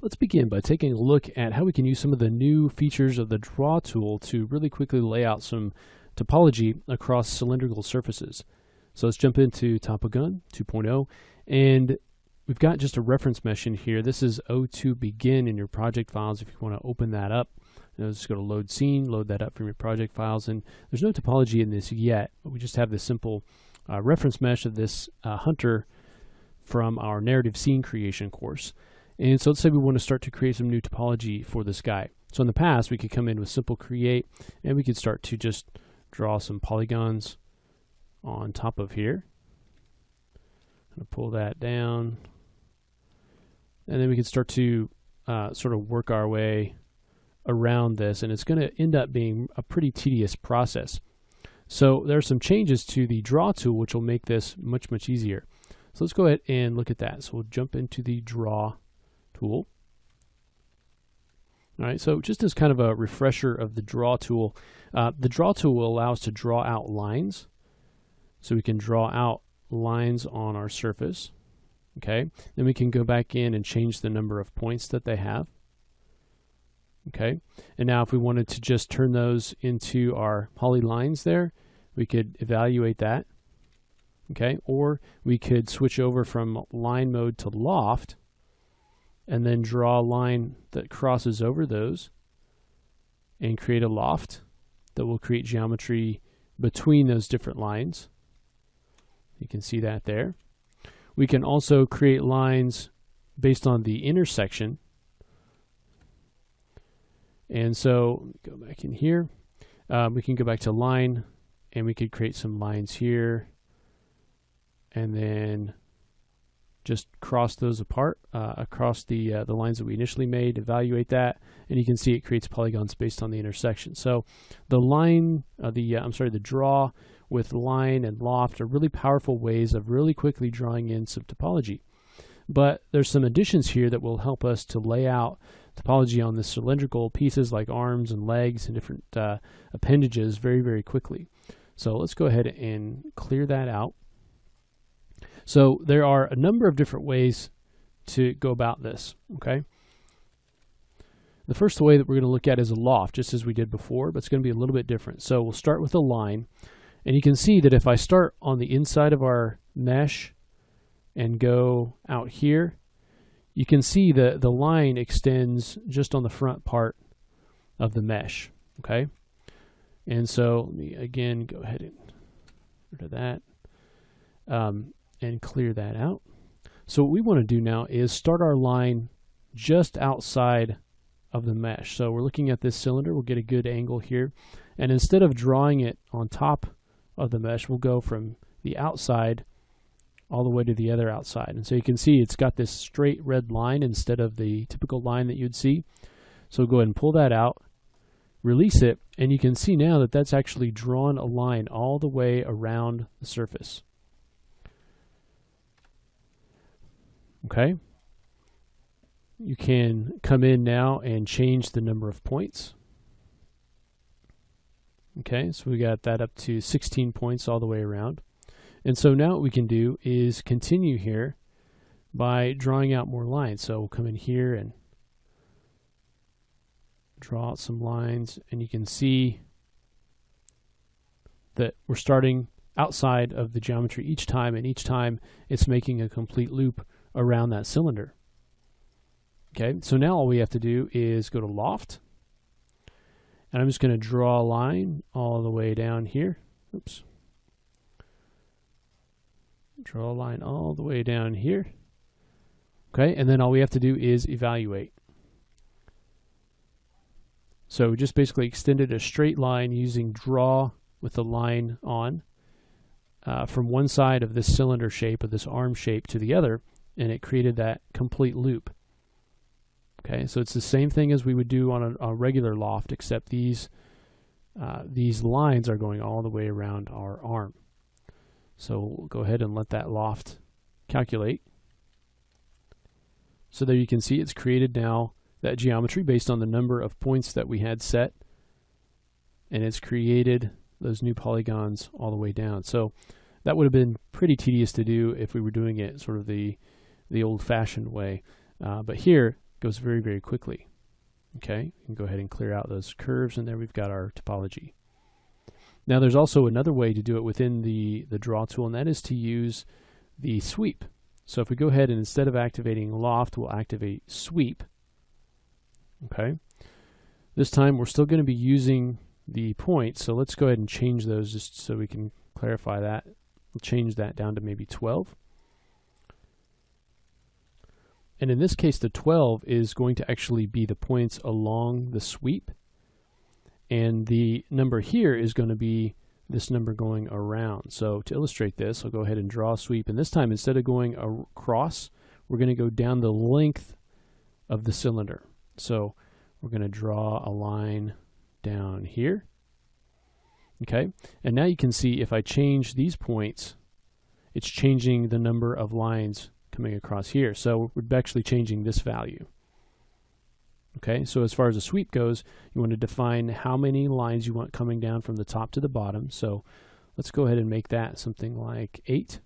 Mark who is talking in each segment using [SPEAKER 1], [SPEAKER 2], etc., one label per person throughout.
[SPEAKER 1] let's begin by taking a look at how we can use some of the new features of the draw tool to really quickly lay out some topology across cylindrical surfaces. So let's jump into Topogun 2.0, and we've got just a reference mesh in here. This is O2 begin in your project files if you want to open that up. Just go to load scene, load that up from your project files, and there's no topology in this yet, but we just have this simple reference mesh of this hunter from our narrative scene creation course. And so let's say we want to start to create some new topology for this guy. So in the past, we could come in with simple create, and we could start to just draw some polygons on top of here. I'm going to pull that down. And then we can start to sort of work our way around this, and it's going to end up being a pretty tedious process. So there are some changes to the draw tool which will make this much, much easier. So let's go ahead and look at that. So we'll jump into the draw tool. All right, so just as kind of a refresher of the draw tool will allow us to draw out lines. So we can draw out lines on our surface. Okay, then we can go back in and change the number of points that they have. Okay, and now if we wanted to just turn those into our polylines there, we could evaluate that. Okay, or we could switch over from line mode to loft and then draw a line that crosses over those and create a loft that will create geometry between those different lines. You can see that there. We can also create lines based on the intersection. And so go back in here. We can go back to line, and we could create some lines here and then just cross those apart across the lines that we initially made, evaluate that, and you can see it creates polygons based on the intersection. So the line, the draw with line and loft are really powerful ways of really quickly drawing in some topology. But there's some additions here that will help us to lay out topology on the cylindrical pieces like arms and legs and different appendages very, very quickly. So let's go ahead and clear that out. So there are a number of different ways to go about this, okay? The first way that we're going to look at is a loft, just as we did before, but it's going to be a little bit different. So we'll start with a line, and you can see that if I start on the inside of our mesh and go out here, you can see the line extends just on the front part of the mesh, okay? And so let me again go ahead and get rid of that. And clear that out. So what we want to do now is start our line just outside of the mesh. So we're looking at this cylinder, we'll get a good angle here, and instead of drawing it on top of the mesh, we'll go from the outside all the way to the other outside. And so you can see it's got this straight red line instead of the typical line that you'd see. So go ahead and pull that out, release it, and you can see now that that's actually drawn a line all the way around the surface. Okay, you can come in now and change the number of points. Okay, so we got that up to 16 points all the way around. And so now what we can do is continue here by drawing out more lines. So we'll come in here and draw out some lines, and you can see that we're starting outside of the geometry each time, and each time it's making a complete loop around that cylinder. Okay, so now all we have to do is go to loft, and I'm just going to draw a line all the way down here. Oops. Draw a line all the way down here. Okay, and then all we have to do is evaluate. So we just basically extended a straight line using draw with the line on from one side of this cylinder shape, of this arm shape, to the other, and it created that complete loop. Okay, so it's the same thing as we would do on a regular loft, except these lines are going all the way around our arm. So we'll go ahead and let that loft calculate. So there you can see it's created now that geometry based on the number of points that we had set, and it's created those new polygons all the way down. So that would have been pretty tedious to do if we were doing it sort of the old-fashioned way. But here, goes very, very quickly. Okay, you can go ahead and clear out those curves, and there we've got our topology. Now there's also another way to do it within the draw tool, and that is to use the sweep. So if we go ahead and instead of activating loft, we'll activate sweep. Okay, this time we're still going to be using the points, so let's go ahead and change those just so we can clarify that. We'll change that down to maybe 12. And in this case, the 12 is going to actually be the points along the sweep. And the number here is going to be this number going around. So to illustrate this, I'll go ahead and draw a sweep. And this time, instead of going across, we're going to go down the length of the cylinder. So we're going to draw a line down here. Okay, and now you can see if I change these points, it's changing the number of lines coming across here. So we're actually changing this value. Okay, so as far as a sweep goes, you want to define how many lines you want coming down from the top to the bottom. So let's go ahead and make that something like 8.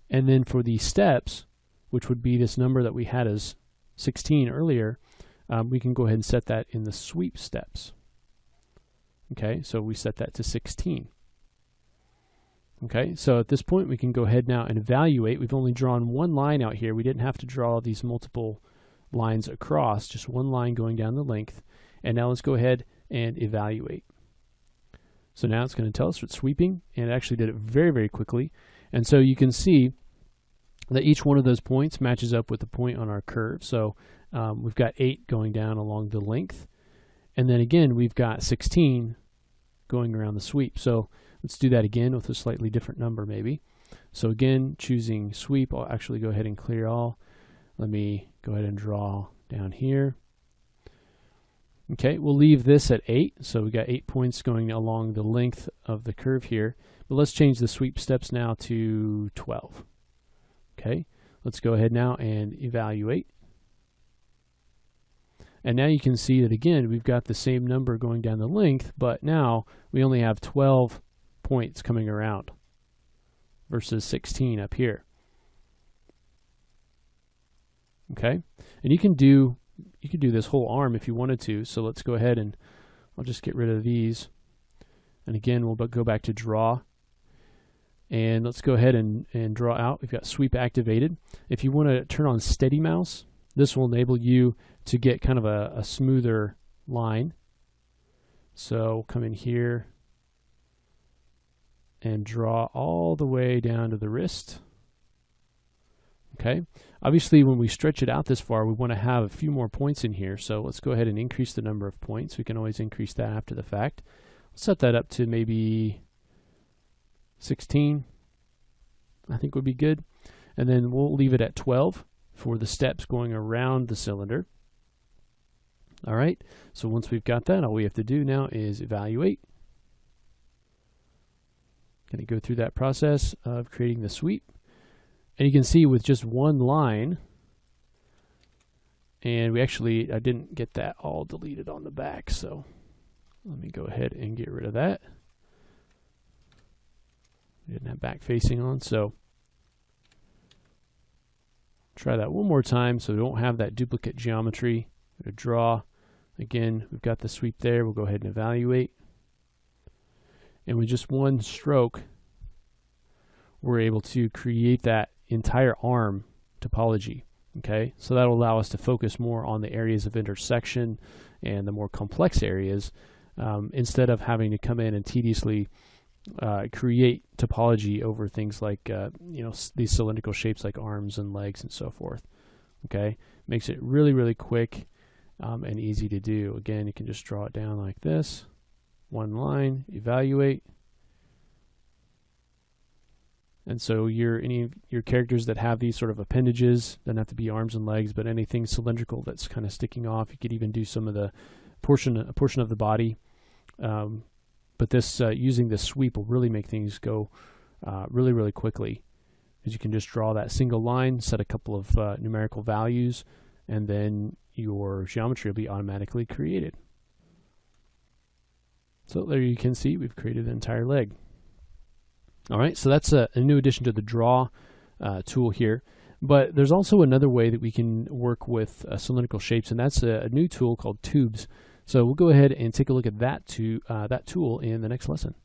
[SPEAKER 1] And then for the steps, which would be this number that we had as 16 earlier, we can go ahead and set that in the sweep steps. Okay, so we set that to 16. Okay, so at this point we can go ahead now and evaluate. We've only drawn one line out here. We didn't have to draw these multiple lines across, just one line going down the length. And now let's go ahead and evaluate. So now it's going to tell us it's sweeping, and it actually did it very, very quickly. And so you can see that each one of those points matches up with the point on our curve. So we've got 8 going down along the length. And then again, we've got 16 going around the sweep. So let's do that again with a slightly different number maybe. So again, choosing sweep, I'll actually go ahead and clear all. Let me go ahead and draw down here. Okay, we'll leave this at 8. So we got 8 points going along the length of the curve here. But let's change the sweep steps now to 12. Okay, let's go ahead now and evaluate. And now you can see that again, we've got the same number going down the length, but now we only have 12 points coming around versus 16 up here. Okay, and you can do this whole arm if you wanted to. So let's go ahead and I'll just get rid of these. And again, we'll go back to draw. And let's go ahead and draw out. We've got sweep activated. If you want to turn on steady mouse, this will enable you to get kind of a smoother line. So come in here and draw all the way down to the wrist. Okay, obviously when we stretch it out this far, we want to have a few more points in here. So let's go ahead and increase the number of points. We can always increase that after the fact. Let's set that up to maybe 16, I think would be good. And then we'll leave it at 12 for the steps going around the cylinder. All right, so once we've got that, all we have to do now is evaluate. Going to go through that process of creating the sweep. And you can see with just one line, and I didn't get that all deleted on the back, so let me go ahead and get rid of that. We didn't have back facing on, so try that one more time so we don't have that duplicate geometry. Go to draw. Again, we've got the sweep there. We'll go ahead and evaluate. And with just one stroke, we're able to create that entire arm topology. Okay, so that'll allow us to focus more on the areas of intersection and the more complex areas instead of having to come in and tediously create topology over things like these cylindrical shapes like arms and legs and so forth. Okay, makes it really, really quick and easy to do. Again, you can just draw it down like this, one line, evaluate. And so any of your characters that have these sort of appendages, doesn't have to be arms and legs, but anything cylindrical that's kind of sticking off, you could even do some of the a portion of the body. But this using this sweep will really make things go really, really quickly, because you can just draw that single line, set a couple of numerical values, and then your geometry will be automatically created. So there you can see we've created an entire leg. All right, so that's a new addition to the draw tool here. But there's also another way that we can work with cylindrical shapes, and that's a new tool called tubes. So we'll go ahead and take a look at that tool in the next lesson.